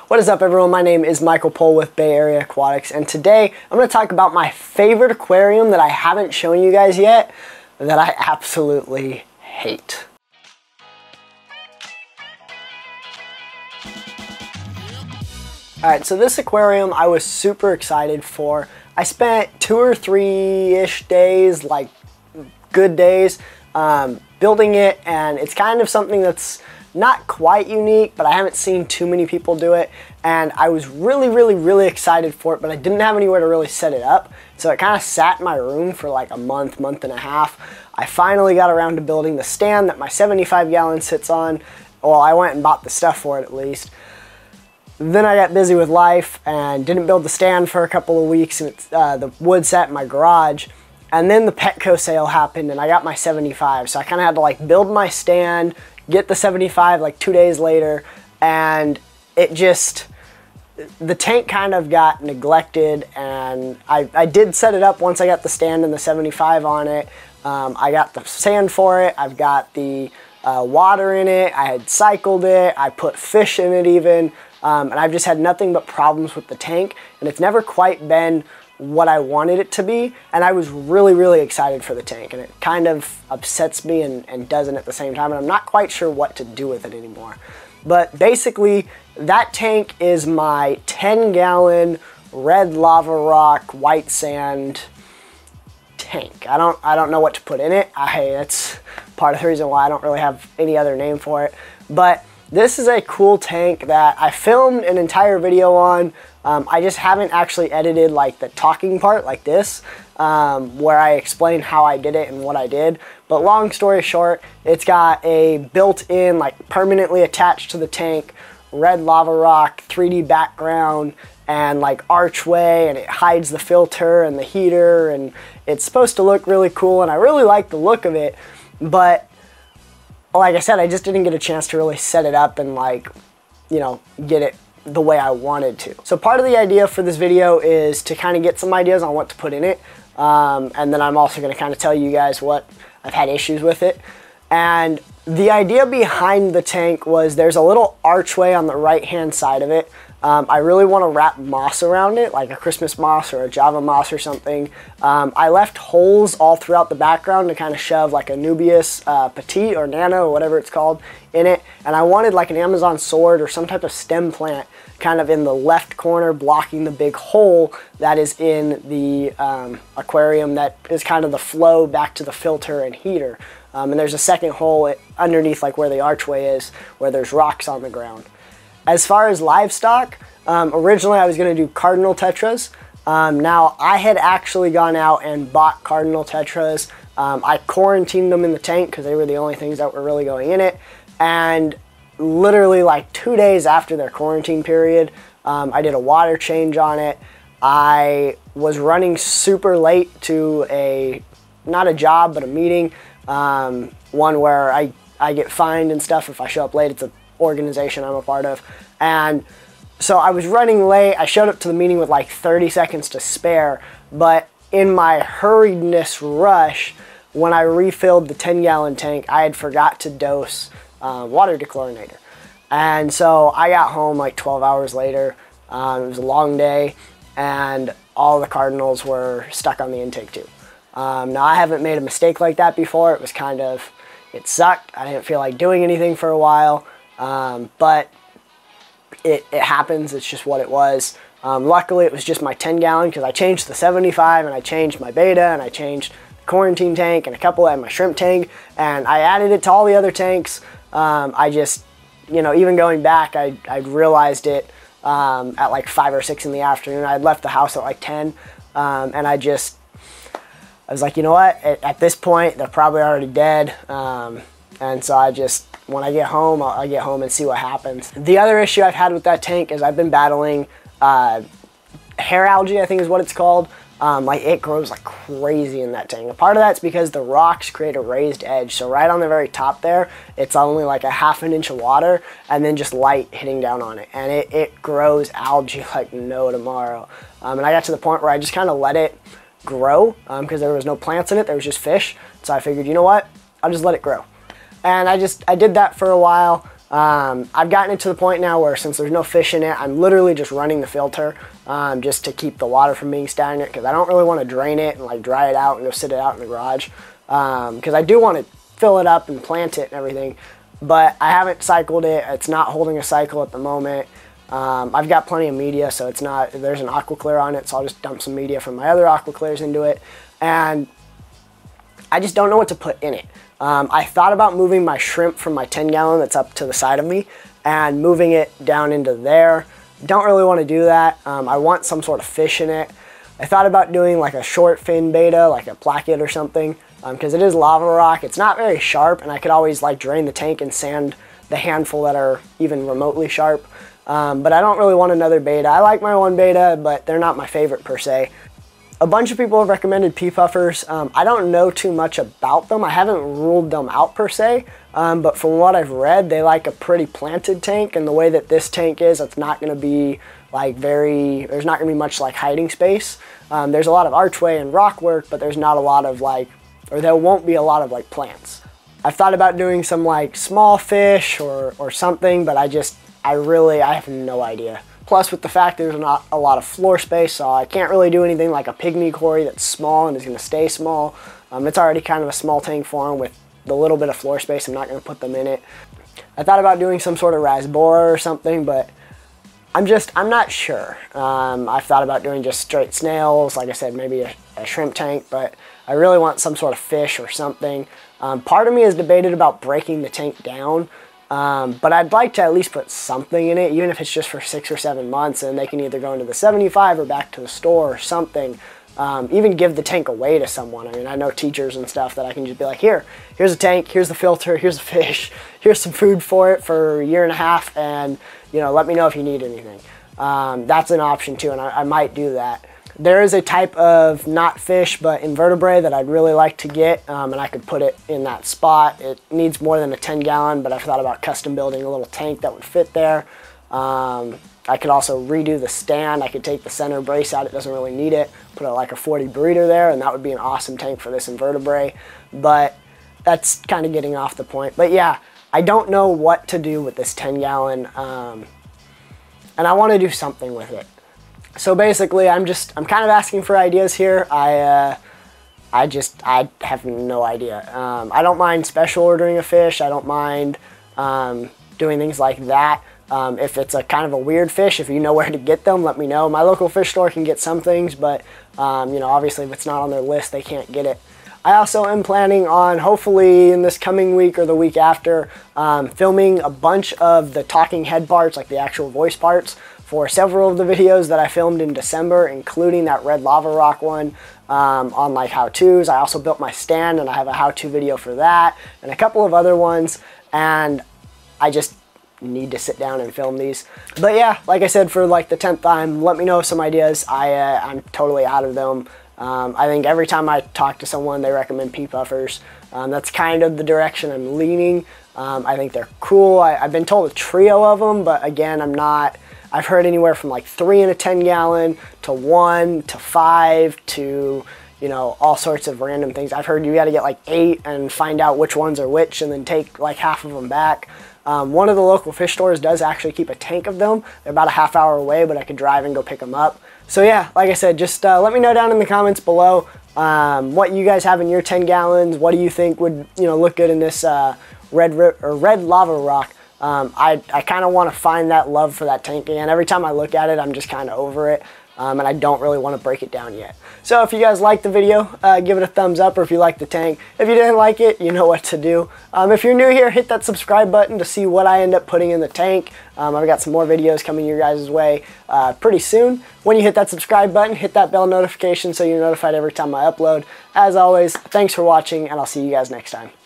What is up, everyone? My name is Michael Pohl with Bay Area Aquatics, and today I'm going to talk about my favorite aquarium that I haven't shown you guys yet that I absolutely hate. Alright, so this aquarium I was super excited for. I spent 2 or 3-ish days, like good days, building it, and it's kind of something that's not quite unique, but I haven't seen too many people do it, and I was really excited for it, but I didn't have anywhere to really set it up, so it kind of sat in my room for like a month and a half. I finally got around to building the stand that my 75-gallon sits on. Well, I went and bought the stuff for it at least. Then I got busy with life and didn't build the stand for a couple of weeks, and the wood sat in my garage. And then the Petco sale happened and I got my 75, so I kind of had to like build my stand, get the 75 like 2 days later, and it just, the tank kind of got neglected, and I did set it up once I got the stand and the 75 on it. I got the sand for it, I've got the water in it, I had cycled it, I put fish in it even, and I've just had nothing but problems with the tank, and it's never quite been what I wanted it to be, and I was really excited for the tank, and it kind of upsets me and doesn't at the same time, and I'm not quite sure what to do with it anymore. But basically, that tank is my 10-gallon red lava rock white sand tank. I don't know what to put in it. That's part of the reason why I don't really have any other name for it, but this is a cool tank that I filmed an entire video on. I just haven't actually edited like the talking part like this, where I explain how I did it and what I did. But long story short, it's got a built-in, like permanently attached to the tank, red lava rock 3D background and like archway, and it hides the filter and the heater, and it's supposed to look really cool, and I really like the look of it. But like I said, I just didn't get a chance to really set it up and like, you know, get it the way I wanted to. So part of the idea for this video is to kind of get some ideas on what to put in it, and then I'm also going to kind of tell you guys what I've had issues with it. And the idea behind the tank was there's a little archway on the right hand side of it. I really want to wrap moss around it, like a Christmas moss or a Java moss or something. I left holes all throughout the background to kind of shove like a Nubius Petite or Nano or whatever it's called in it. And I wanted like an Amazon sword or some type of stem plant kind of in the left corner blocking the big hole that is in the aquarium that is kind of the flow back to the filter and heater. And there's a second hole underneath like where the archway is, where there's rocks on the ground. As far as livestock, originally I was going to do cardinal tetras. Now I had actually gone out and bought cardinal tetras. I quarantined them in the tank because they were the only things that were really going in it. And literally like 2 days after their quarantine period, I did a water change on it. I was running super late to not a job, but a meeting. One where I get fined and stuff if I show up late. It's an organization I'm a part of, and so I was running late. I showed up to the meeting with like 30 seconds to spare, but in my hurriedness rush, when I refilled the 10-gallon tank, I had forgot to dose water dechlorinator, and so I got home like 12 hours later. It was a long day, and all the cardinals were stuck on the intake tube. Now I haven't made a mistake like that before. It was kind of, it sucked. I didn't feel like doing anything for a while. But it happens. It's just what it was. Luckily it was just my 10-gallon because I changed the 75 and I changed my beta and I changed the quarantine tank and my shrimp tank, and I added it to all the other tanks. I just, you know, even going back, I realized it at like 5 or 6 in the afternoon. I had left the house at like 10, and I was like, you know what, at this point they're probably already dead, and so I just, when I get home, I'll get home and see what happens. The other issue I've had with that tank is I've been battling hair algae, I think is what it's called. Like it grows like crazy in that tank. A part of that's because the rocks create a raised edge, so right on the very top there, it's only like a ½ an inch of water and then just light hitting down on it, and it grows algae like no tomorrow. And I got to the point where I just kind of let it grow because there was no plants in it, there was just fish. So I figured, you know what, I'll just let it grow. And I did that for a while. I've gotten it to the point now where since there's no fish in it, I'm literally just running the filter just to keep the water from being stagnant, because I don't really want to drain it and like dry it out and go sit it out in the garage, because I do want to fill it up and plant it and everything, but I haven't cycled it. It's not holding a cycle at the moment. I've got plenty of media, so it's not, there's an aqua-clear on it, so I'll just dump some media from my other aqua-clears into it, and I just don't know what to put in it. I thought about moving my shrimp from my 10-gallon that's up to the side of me and moving it down into there. Don't really want to do that. I want some sort of fish in it. I thought about doing like a short fin beta, like a placket or something, because it is lava rock. It's not very sharp, and I could always like drain the tank and sand the handful that are even remotely sharp. But I don't really want another beta. I like my one beta, but they're not my favorite per se. A bunch of people have recommended pea puffers. I don't know too much about them. I haven't ruled them out per se, but from what I've read, they like a pretty planted tank, and the way that this tank is, it's not going to be like there's not going to be much like hiding space. There's a lot of archway and rock work, but there's not a lot of like, or there won't be a lot of like plants. I've thought about doing some like small fish or something, but I have no idea. Plus, with the fact there's not a lot of floor space, so I can't really do anything like a pygmy quarry that's small and is going to stay small. It's already kind of a small tank for them with the little bit of floor space. I'm not going to put them in it. I thought about doing some sort of rasbora or something, but I'm not sure. I've thought about doing just straight snails, like I said, maybe a shrimp tank, but I really want some sort of fish or something. Part of me has debated about breaking the tank down, but I'd like to at least put something in it, even if it's just for 6 or 7 months, and they can either go into the 75 or back to the store or something. Even give the tank away to someone. I mean, I know teachers and stuff that I can just be like, here's a tank, here's the filter, here's a fish, here's some food for it for a year and a half, and let me know if you need anything. That's an option too, and I might do that. There is a type of not fish but invertebrate that I'd really like to get, and I could put it in that spot. It needs more than a 10-gallon, but I've thought about custom building a little tank that would fit there. I could also redo the stand. I could take the center brace out. It doesn't really need it. Put like a 40 burrito there, and that would be an awesome tank for this invertebrate. But that's kind of getting off the point. But yeah, I don't know what to do with this 10-gallon, and I want to do something with it. So basically, I'm kind of asking for ideas here. I have no idea. I don't mind special ordering a fish. I don't mind doing things like that. If it's a kind of a weird fish, if you know where to get them, let me know. My local fish store can get some things, but obviously if it's not on their list, they can't get it. I also am planning on, hopefully in this coming week or the week after, filming a bunch of the talking head parts, like the actual voice parts, for several of the videos that I filmed in December, including that red lava rock one on like how-tos. I also built my stand, and I have a how-to video for that, and a couple of other ones, and I just need to sit down and film these. But yeah, like I said, for like the 10th time, let me know some ideas. I'm totally out of them. I think every time I talk to someone, they recommend pea puffers. That's kind of the direction I'm leaning. I think they're cool. I've been told a trio of them, but again, I've heard anywhere from like 3 in a 10-gallon to 1 to 5 to, all sorts of random things. I've heard you got to get like 8 and find out which ones are which, and then take like half of them back. One of the local fish stores does actually keep a tank of them. They're about a half-hour away, but I could drive and go pick them up. So yeah, like I said, just let me know down in the comments below what you guys have in your 10 gallons. What do you think would look good in this red lava rock? I kind of want to find that love for that tank again. Every time I look at it, I'm just kind of over it. And I don't really want to break it down yet. So if you guys liked the video, give it a thumbs up, or if you liked the tank. If you didn't like it, you know what to do. If you're new here, hit that subscribe button to see what I end up putting in the tank. I've got some more videos coming your guys' way pretty soon. When you hit that subscribe button, hit that bell notification so you're notified every time I upload. As always, thanks for watching, and I'll see you guys next time.